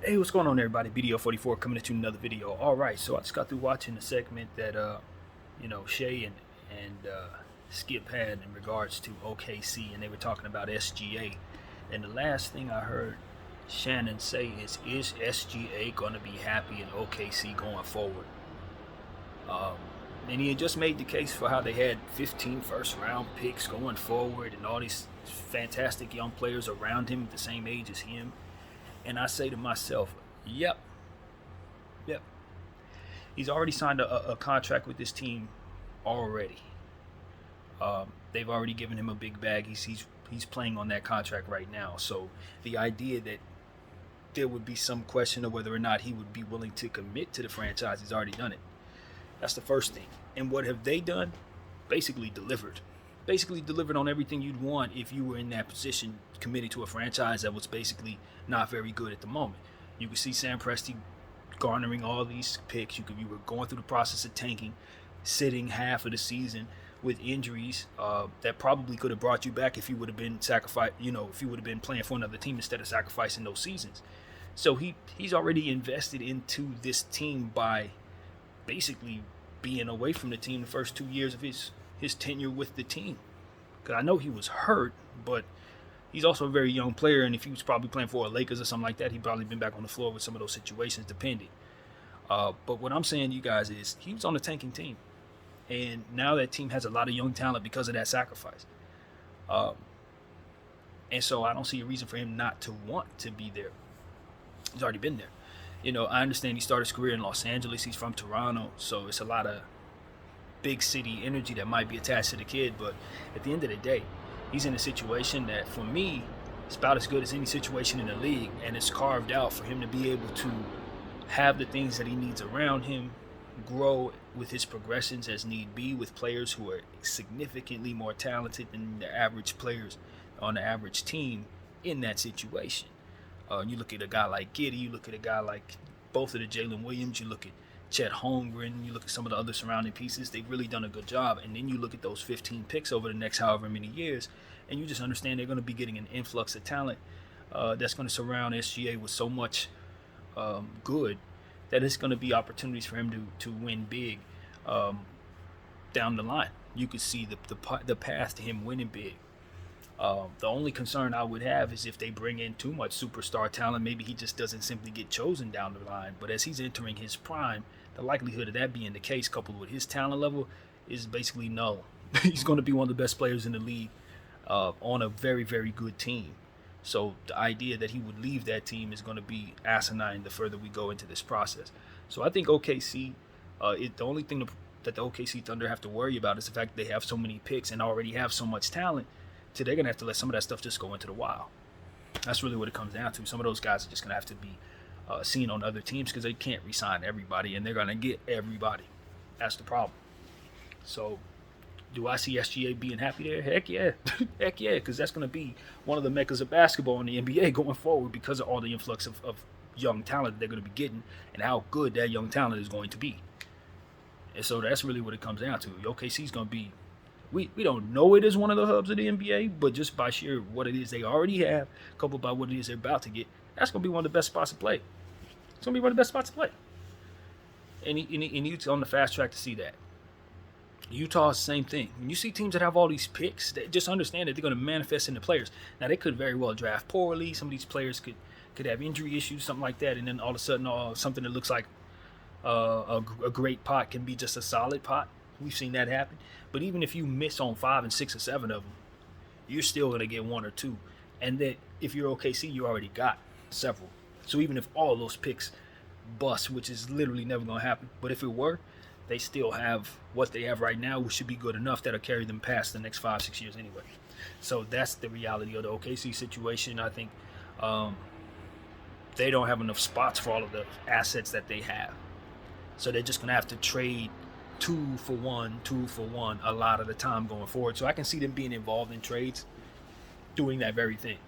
Hey, what's going on, everybody? BDO44 coming at you another video. All right, so I just got through watching the segment that Shay and Skip had in regards to OKC, and they were talking about SGA. And the last thing I heard Shannon say is SGA going to be happy in OKC going forward? Um, and he had just made the case for how they had 15 first-round picks going forward, and all these fantastic young players around him at the same age as him. And I say to myself, yep, yep. He's already signed a contract with this team already. They've already given him a big bag. He's playing on that contract right now. So the idea that there would be some question of whether or not he would be willing to commit to the franchise, he's already done it. That's the first thing. And what have they done? Basically delivered. Basically delivered on everything you'd want if you were in that position, committed to a franchise that was basically not very good at the moment. You could see Sam Presti garnering all these picks. You were going through the process of tanking, sitting half of the season with injuries that probably could have brought you back if you would have been sacrificed. If you would have been playing for another team instead of sacrificing those seasons. So he's already invested into this team by basically being away from the team the first 2 years of his tenure with the team. Because I know he was hurt, but he's also a very young player, and if he was probably playing for a Lakers or something like that, he'd probably been back on the floor with some of those situations, depending. But what I'm saying, you guys, is he was on a tanking team, and now that team has a lot of young talent because of that sacrifice. Um, and so I don't see a reason for him not to want to be there. He's already been there. I understand he started his career in Los Angeles. He's from Toronto, so it's a lot of big city energy that might be attached to the kid. But at the end of the day, he's in a situation that, for me, is about as good as any situation in the league, and it's carved out for him to be able to have the things that he needs around him, grow with his progressions as need be with players who are significantly more talented than the average players on the average team in that situation. You look at a guy like Giddy, you look at a guy like both of the Jalen Williams, you look at Chet Holmgren, you look at some of the other surrounding pieces, they've really done a good job. And then you look at those 15 picks over the next however many years, and you just understand they're going to be getting an influx of talent that's going to surround SGA with so much good that it's going to be opportunities for him to win big um, down the line. You could see the path to him winning big. The only concern I would have is if they bring in too much superstar talent, maybe he just doesn't simply get chosen down the line. But as he's entering his prime, the likelihood of that being the case, coupled with his talent level, is basically null. He's going to be one of the best players in the league on a very, very good team. So the idea that he would leave that team is going to be asinine the further we go into this process. So I think OKC, the only thing that the OKC Thunder have to worry about is the fact that they have so many picks and already have so much talent. So they're gonna have to let some of that stuff just go into the wild. That's really what it comes down to. Some of those guys are just gonna have to be seen on other teams because they can't re-sign everybody, and they're gonna get everybody. That's the problem. So, do I see SGA being happy there? Heck yeah, heck yeah, because that's gonna be one of the meccas of basketball in the NBA going forward because of all the influx of young talent that they're gonna be getting and how good that young talent is going to be. And so that's really what it comes down to. OKC is gonna be, we don't know it as one of the hubs of the NBA, but just by sheer what it is they already have, coupled by what it is they're about to get, that's going to be one of the best spots to play. It's going to be one of the best spots to play. And he's on the fast track to see that. Utah's the same thing. When you see teams that have all these picks, they just understand that they're going to manifest in the players. Now, they could very well draft poorly. Some of these players could have injury issues, something like that, and then all of a sudden something that looks like a great pot can be just a solid pot. We've seen that happen. But even if you miss on 5 and 6 or 7 of them, you're still going to get 1 or 2. And that if you're OKC, you already got several. So even if all of those picks bust, which is literally never going to happen, but if it were, they still have what they have right now, which should be good enough that'll carry them past the next 5-6 years anyway. So that's the reality of the OKC situation. I think they don't have enough spots for all of the assets that they have. So they're just going to have to trade 2 for 1 a lot of the time going forward. So I can see them being involved in trades, doing that very thing,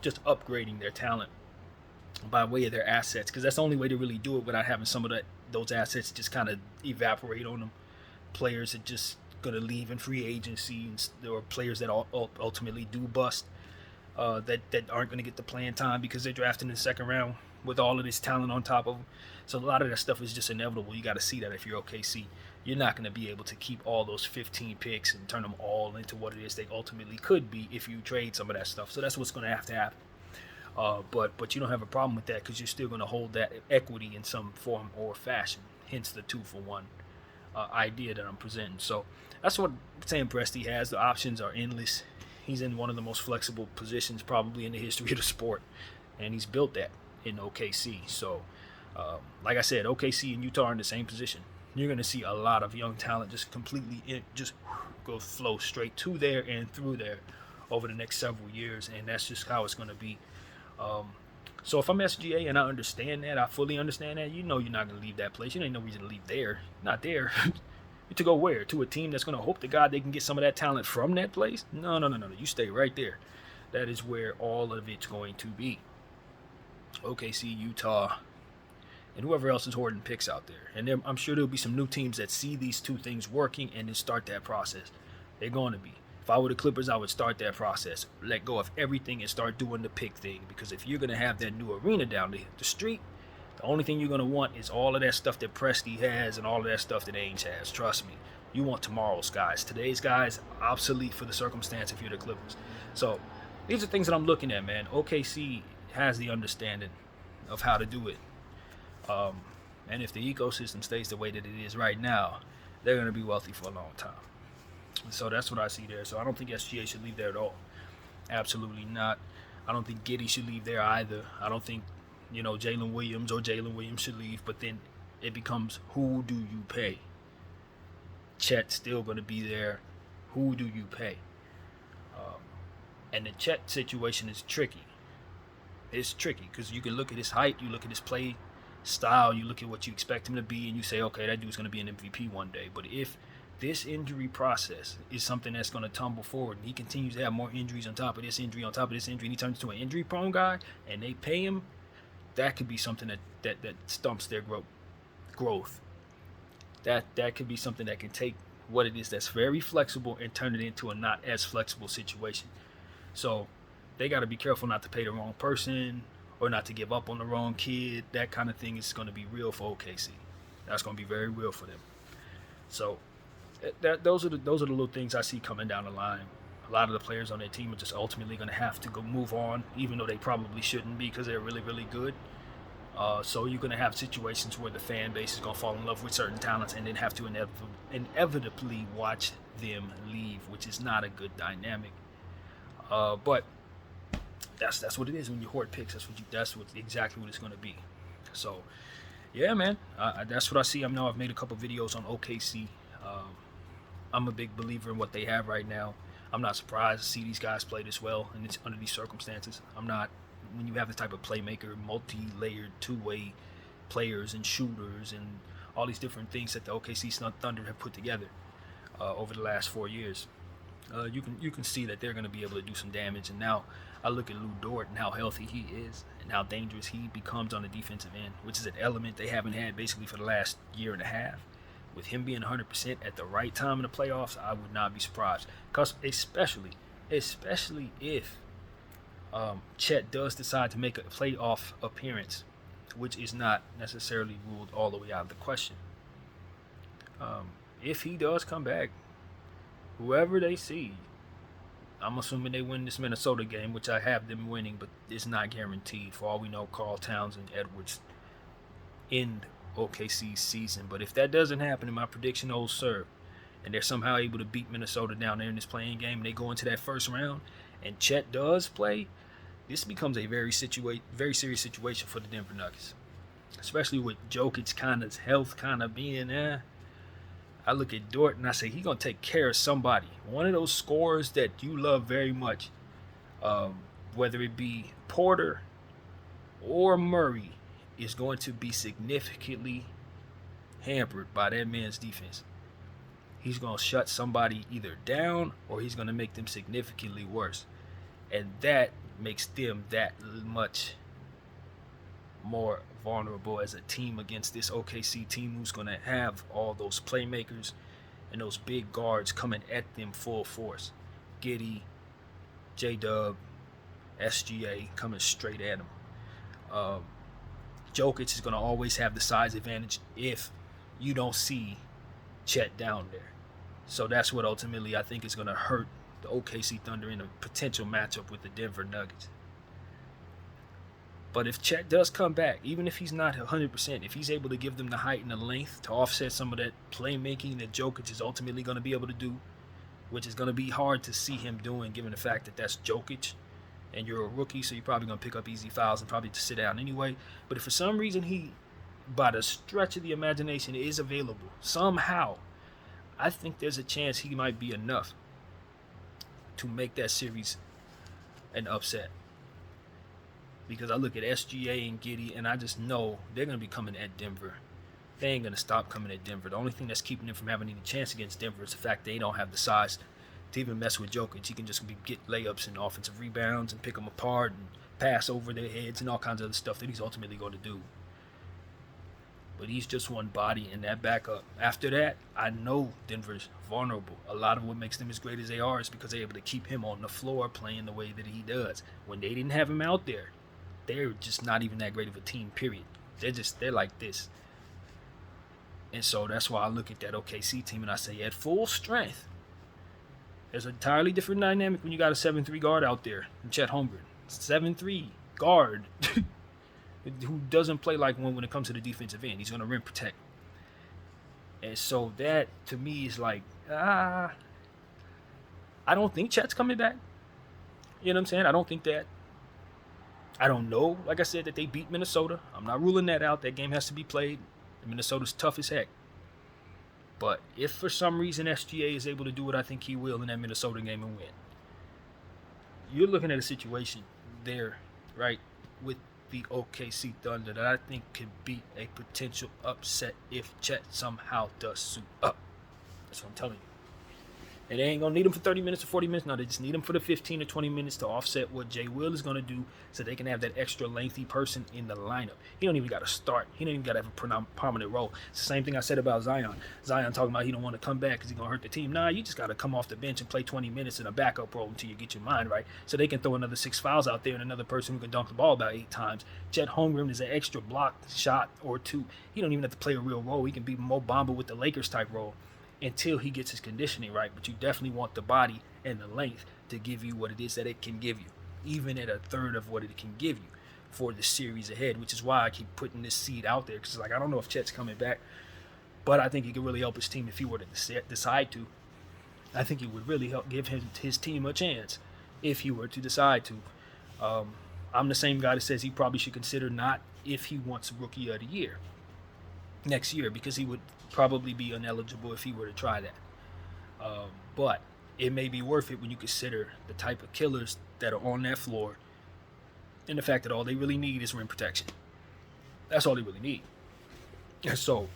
just upgrading their talent by way of their assets, because that's the only way to really do it without having some of those assets just kind of evaporate on them. Players that just going to leave in free agency, or players that ultimately do bust. that aren't going to get the playing time because they're drafted in the second round with all of this talent on top of them. So a lot of that stuff is just inevitable. You got to see that if you're OKC. You're not going to be able to keep all those 15 picks and turn them all into what it is they ultimately could be if you trade some of that stuff. So that's what's going to happen. But you don't have a problem with that because you're still going to hold that equity in some form or fashion. Hence the 2-for-1 idea that I'm presenting. So that's what Sam Presti has. The options are endless. He's in one of the most flexible positions probably in the history of the sport, and he's built that in OKC. So, like I said, OKC and Utah are in the same position. You're going to see a lot of young talent just completely go flow straight to there and through there over the next several years, and that's just how it's going to be. So if I'm SGA and I understand that, I fully understand that, you're not going to leave that place. You ain't no reason to leave there. Not there. To go where? To a team that's going to hope to God they can get some of that talent from that place? No. You stay right there. That is where all of it's going to be. OKC, Utah, and whoever else is hoarding picks out there. And I'm sure there'll be some new teams that see these two things working and then start that process. They're going to be. If I were the Clippers, I would start that process. Let go of everything and start doing the pick thing. Because if you're going to have that new arena down the street, the only thing you're going to want is all of that stuff that Presti has and all of that stuff that Ainge has. Trust me. You want tomorrow's guys. Today's guys, obsolete for the circumstance if you're the Clippers. So these are things that I'm looking at, man. OKC has the understanding of how to do it. And if the ecosystem stays the way that it is right now, they're going to be wealthy for a long time. So that's what I see there. So I don't think SGA should leave there at all. Absolutely not. I don't think Giddey should leave there either. I don't think, Jalen Williams should leave. But then it becomes, who do you pay? Chet's still going to be there. Who do you pay? And the Chet situation is tricky. It's tricky because you can look at his height, you look at his play style, you look at what you expect him to be, and you say, okay, that dude's going to be an MVP one day. But if this injury process is something that's going to tumble forward, and he continues to have more injuries on top of this injury, and he turns into an injury-prone guy, and they pay him, that could be something that stumps their growth. That could be something that can take what it is that's very flexible and turn it into a not as flexible situation. So they got to be careful not to pay the wrong person or not to give up on the wrong kid. That kind of thing is going to be real for OKC. That's going to be very real for them. So those are the little things I see coming down the line. A lot of the players on their team are just ultimately going to have to go move on, even though they probably shouldn't be because they're really, really good. So you're going to have situations where the fan base is going to fall in love with certain talents and then have to inevitably watch them leave, which is not a good dynamic. But that's what it is when you hoard picks. That's exactly what it's going to be. So, yeah, man, that's what I see. I've made a couple videos on OKC. I'm a big believer in what they have right now. I'm not surprised to see these guys play this well and it's under these circumstances. I'm not. When you have the type of playmaker, multi-layered two-way players and shooters and all these different things that the OKC Thunder have put together over the last 4 years, you can see that they're going to be able to do some damage. And now I look at Lou Dort and how healthy he is and how dangerous he becomes on the defensive end, which is an element they haven't had basically for the last year and a half. With him being 100% at the right time in the playoffs, I would not be surprised. Because especially if Chet does decide to make a playoff appearance, which is not necessarily ruled all the way out of the question. If he does come back, whoever they see, I'm assuming they win this Minnesota game, which I have them winning, but it's not guaranteed. For all we know, Karl Towns and Edwards end OKC's season. But if that doesn't happen, and my prediction holds serve, and they're somehow able to beat Minnesota down there in this playing game, and they go into that first round, and Chet does play, this becomes a very serious situation for the Denver Nuggets. Especially with Jokic's health being I look at Dort and I say, he's going to take care of somebody. One of those scorers that you love very much, whether it be Porter or Murray, is going to be significantly hampered by that man's defense. He's going to shut somebody either down or he's going to make them significantly worse. And that makes them that much more vulnerable as a team against this OKC team who's going to have all those playmakers and those big guards coming at them full force. Giddey, J-Dub, SGA coming straight at him. Um, Jokic is going to always have the size advantage if you don't see Chet down there. So that's what ultimately I think is going to hurt the OKC Thunder in a potential matchup with the Denver Nuggets. But if Chet does come back, even if he's not 100%, if he's able to give them the height and the length to offset some of that playmaking that Jokic is ultimately going to be able to do, which is going to be hard to see him doing given the fact that that's Jokic, and you're a rookie, so you're probably going to pick up easy fouls and probably just sit down anyway. But if for some reason he, by the stretch of the imagination, is available somehow, I think there's a chance he might be enough to make that series an upset. Because I look at SGA and Giddy, and I just know they're going to be coming at Denver. They ain't going to stop coming at Denver. The only thing that's keeping them from having any chance against Denver is the fact they don't have the size to even mess with Jokic. He can just get layups and offensive rebounds and pick them apart and pass over their heads and all kinds of other stuff that he's ultimately going to do. But he's just one body in that backup. After that, I know Denver's vulnerable. A lot of what makes them as great as they are is because they're able to keep him on the floor playing the way that he does. When they didn't have him out there, they're just not even that great of a team, period. They're like this. And so that's why I look at that OKC team and I say, at full strength, there's an entirely different dynamic when you got a 7'3" guard out there, Chet Holmgren. 7'3" guard who doesn't play like one when it comes to the defensive end. He's going to rim protect. And so that, to me, is like, I don't think Chet's coming back. You know what I'm saying? I don't think that. I don't know, like I said, that they beat Minnesota. I'm not ruling that out. That game has to be played. Minnesota's tough as heck. But if for some reason SGA is able to do what I think he will in that Minnesota game and win, you're looking at a situation there, right, with the OKC Thunder that I think could be a potential upset if Chet somehow does suit up. That's what I'm telling you. And they ain't going to need him for 30 minutes or 40 minutes. No, they just need him for the 15 or 20 minutes to offset what Jay Will is going to do so they can have that extra lengthy person in the lineup. He don't even got to start. He don't even got to have a prominent role. It's the same thing I said about Zion. Zion talking about he don't want to come back because he's going to hurt the team. Nah, you just got to come off the bench and play 20 minutes in a backup role until you get your mind right. So they can throw another 6 fouls out there and another person who can dunk the ball about 8 times. Chet Holmgren is an extra block shot or 2. He don't even have to play a real role. He can be Mo Bamba with the Lakers type role until he gets his conditioning right. But you definitely want the body and the length to give you what it is that it can give you, even at a third of what it can give you for the series ahead, which is why I keep putting this seed out there, because like, I don't know if Chet's coming back, but I think he could really help his team if he were to decide to. I think he would really help give his team a chance if he were to decide to. I'm the same guy that says he probably should consider not if he wants Rookie of the Year next year, because he would probably be ineligible if he were to try that. But it may be worth it when you consider the type of killers that are on that floor and the fact that all they really need is rim protection. That's all they really need. And so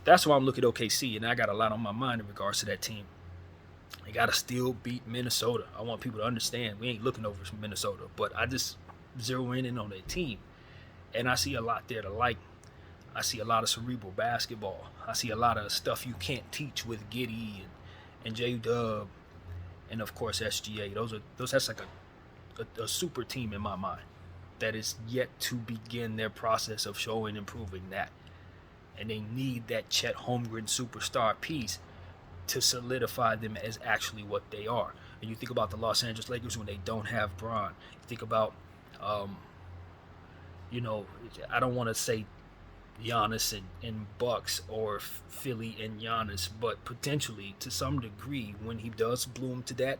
that's why I'm looking at OKC, and I got a lot on my mind in regards to that team. They got to still beat Minnesota. I want people to understand we ain't looking over Minnesota, but I just zero in on that team. And I see a lot there to like. I see a lot of cerebral basketball. I see a lot of stuff you can't teach with Giddy and J-Dub, and of course SGA. That's like a super team in my mind that is yet to begin their process of showing and proving that. And they need that Chet Holmgren superstar piece to solidify them as actually what they are. And you think about the Los Angeles Lakers when they don't have Bron. You think about, I don't want to say Giannis and Bucks or Philly and Giannis, but potentially to some degree when he does bloom to that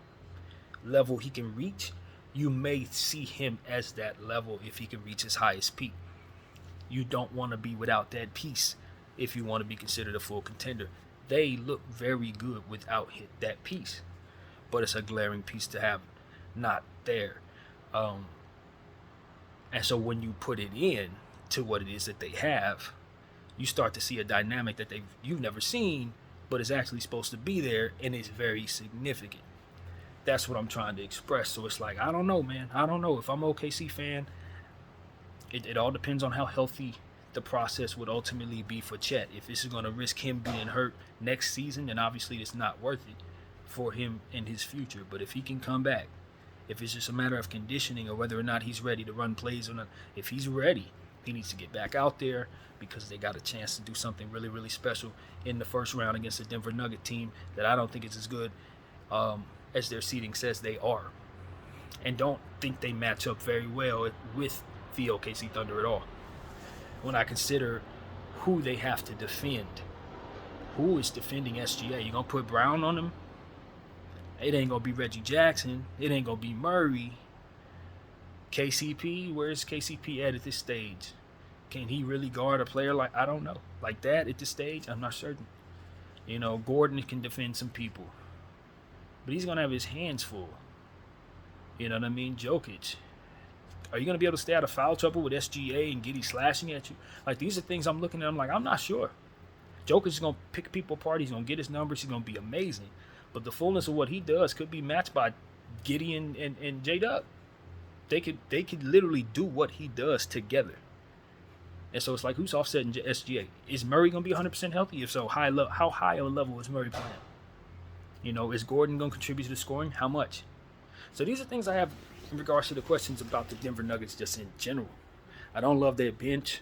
level he can reach, you may see him as that level if he can reach his highest peak. You don't want to be without that piece if you want to be considered a full contender. They look very good without that piece, but it's a glaring piece to have not there. And so when you put it in to what it is that they have, you start to see a dynamic that you've never seen, but is actually supposed to be there and is very significant. That's what I'm trying to express. So it's like, I don't know, man. I don't know. If I'm an OKC fan, it all depends on how healthy the process would ultimately be for Chet. If this is going to risk him being hurt next season, then obviously it's not worth it for him in his future. But if he can come back If it's just a matter of conditioning or whether or not he's ready to run plays or not, if he's ready, he needs to get back out there because they got a chance to do something really, really special in the first round against the Denver Nugget team that I don't think is as good as their seeding says they are. And don't think they match up very well with the OKC Thunder at all. When I consider who they have to defend, who is defending SGA? You gonna put Brown on them? It ain't gonna be Reggie Jackson. It ain't gonna be Murray. KCP, where's KCP at this stage? Can he really guard a player like, I don't know, like that at this stage? I'm not certain. You know, Gordon can defend some people, but he's gonna have his hands full. You know what I mean? Jokic. Are you gonna be able to stay out of foul trouble with SGA and Giddey slashing at you? Like, these are things I'm looking at. I'm like, I'm not sure. Jokic is gonna pick people apart. He's gonna get his numbers. He's gonna be amazing. But the fullness of what he does could be matched by Giddey and J-Dub. They could literally do what he does together. And so it's like, who's offsetting SGA? Is Murray going to be 100% healthy? If so, how high of a level is Murray playing? You know, is Gordon going to contribute to the scoring? How much? So these are things I have in regards to the questions about the Denver Nuggets just in general. I don't love their bench.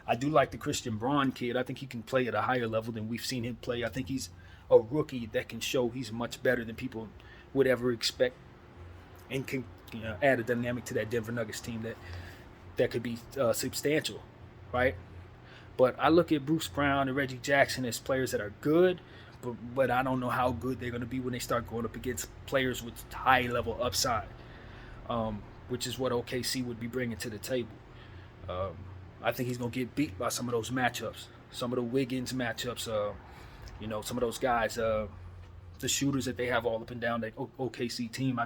I do like the Christian Braun kid. I think he can play at a higher level than we've seen him play. I think he's a rookie that can show he's much better than people would ever expect, and can add a dynamic to that Denver Nuggets team that could be substantial, right? But I look at Bruce Brown and Reggie Jackson as players that are good, but I don't know how good they're going to be when they start going up against players with high level upside, which is what OKC would be bringing to the table. I think he's going to get beat by some of those matchups, some of the Wiggins matchups, some of those guys, the shooters that they have all up and down that OKC team.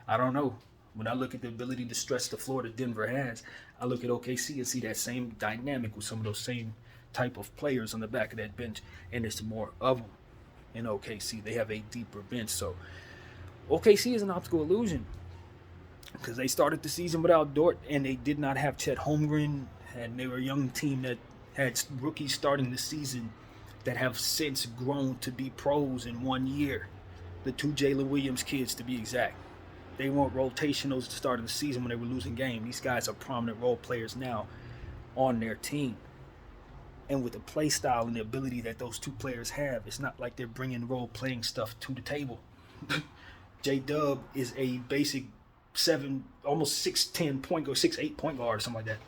I don't know. When I look at the ability to stretch the floor that Denver has, I look at OKC and see that same dynamic with some of those same type of players on the back of that bench, and there's more of them in OKC. They have a deeper bench. So OKC is an optical illusion because they started the season without Dort, and they did not have Chet Holmgren, and they were a young team that had rookies starting the season that have since grown to be pros in 1 year. The two Jalen Williams kids, to be exact. They weren't rotationals at the start of the season when they were losing games. These guys are prominent role players now on their team. And with the play style and the ability that those two players have, it's not like they're bringing role-playing stuff to the table. J-Dub is a basic 7, almost 6'10" point guard, 6'8" point guard or something like that.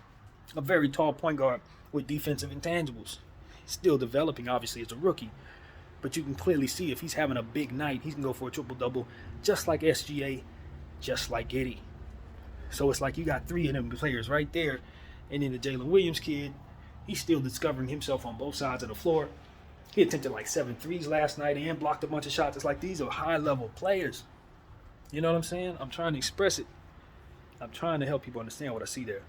A very tall point guard with defensive intangibles. Still developing, obviously, as a rookie. But you can clearly see if he's having a big night, he can go for a triple-double just like SGA, just like Giddey. So it's like you got three of them players right there. And then the Jalen Williams kid, he's still discovering himself on both sides of the floor. He attempted like 7 threes last night and blocked a bunch of shots. It's like these are high-level players. You know what I'm saying? I'm trying to express it. I'm trying to help people understand what I see there.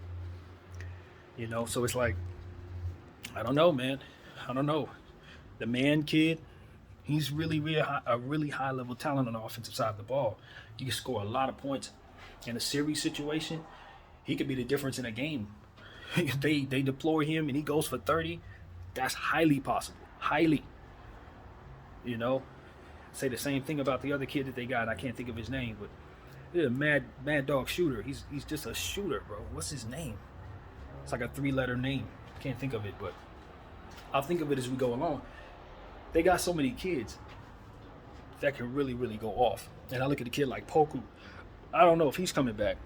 You know, so it's like, I don't know, man. I don't know. The man kid, he's really a really high-level talent on the offensive side of the ball. He can score a lot of points. In a series situation, he could be the difference in a game. If they deploy him and he goes for 30, that's highly possible. Highly. You know? Say the same thing about the other kid that they got. I can't think of his name, but he's a mad dog shooter. He's just a shooter, bro. What's his name? It's like a 3-letter name. Can't think of it, but I'll think of it as we go along. They got so many kids that can really, really go off. And I look at a kid like Poku. I don't know if he's coming back,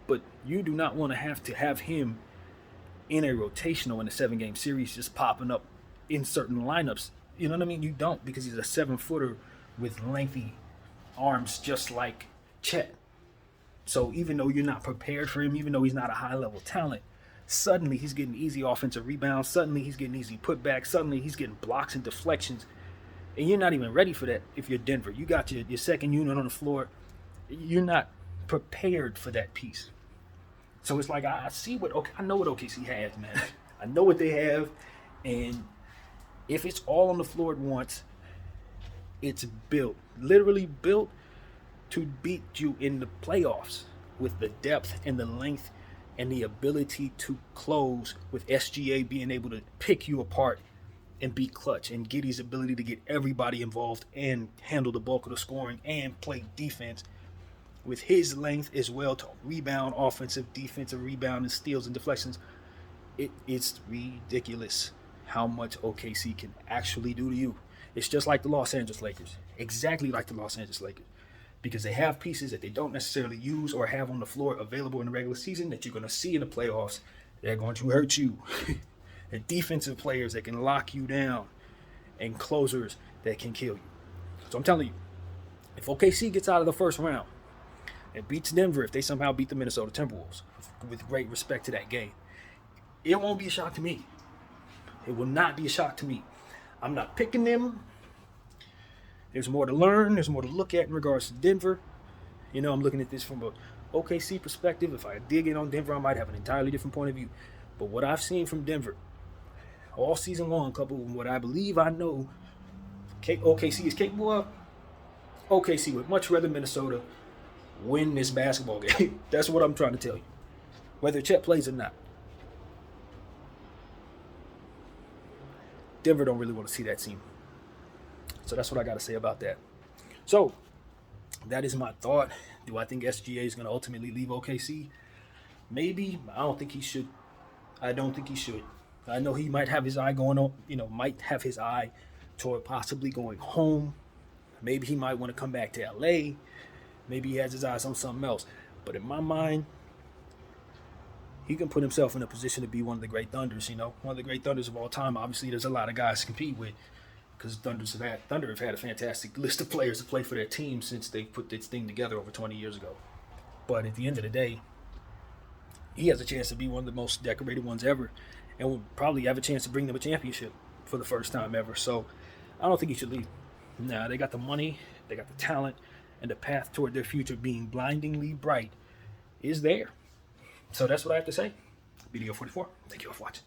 but you do not want to have him in a rotational in a 7-game series just popping up in certain lineups. You know what I mean? You don't, because he's a 7-footer with lengthy arms just like Chet. So even though you're not prepared for him, even though he's not a high-level talent, suddenly he's getting easy offensive rebounds. Suddenly he's getting easy putbacks. Suddenly he's getting blocks and deflections. And you're not even ready for that if you're Denver. You got your second unit on the floor. You're not prepared for that piece. So it's like, I know what OKC has, man. I know what they have. And if it's all on the floor at once, it's built, literally built to beat you in the playoffs with the depth and the length and the ability to close, with SGA being able to pick you apart and be clutch, and Giddey's ability to get everybody involved and handle the bulk of the scoring and play defense. with his length as well to rebound, offensive, defensive rebound, and steals and deflections. It's ridiculous how much OKC can actually do to you. It's just like the Los Angeles Lakers. Exactly like the Los Angeles Lakers. Because they have pieces that they don't necessarily use or have on the floor available in the regular season that you're going to see in the playoffs. They're going to hurt you. And defensive players that can lock you down and closers that can kill you. So I'm telling you, if OKC gets out of the first round and beats Denver, if they somehow beat the Minnesota Timberwolves, with great respect to that game, it won't be a shock to me. It will not be a shock to me. I'm not picking them. There's more to learn. There's more to look at in regards to Denver. You know, I'm looking at this from a OKC perspective. If I dig in on Denver, I might have an entirely different point of view. But what I've seen from Denver all season long, coupled with what I believe I know OKC is capable of, OKC would much rather Minnesota win this basketball game. That's what I'm trying to tell you. Whether Chet plays or not. Denver don't really want to see that team. So that's what I got to say about that. So that is my thought. Do I think SGA is going to ultimately leave OKC? Maybe. I don't think he should. I know he might have his eye going on, might have his eye toward possibly going home. Maybe he might want to come back to LA. Maybe he has his eyes on something else. But in my mind, he can put himself in a position to be one of the great Thunders, one of the great Thunders of all time. Obviously, there's a lot of guys to compete with because Thunder have had a fantastic list of players to play for their team since they put this thing together over 20 years ago. But at the end of the day, he has a chance to be one of the most decorated ones ever and will probably have a chance to bring them a championship for the first time ever. So I don't think he should leave. Nah, they got the money, they got the talent, and the path toward their future being blindingly bright is there. So that's what I have to say. Video 44. Thank you all for watching.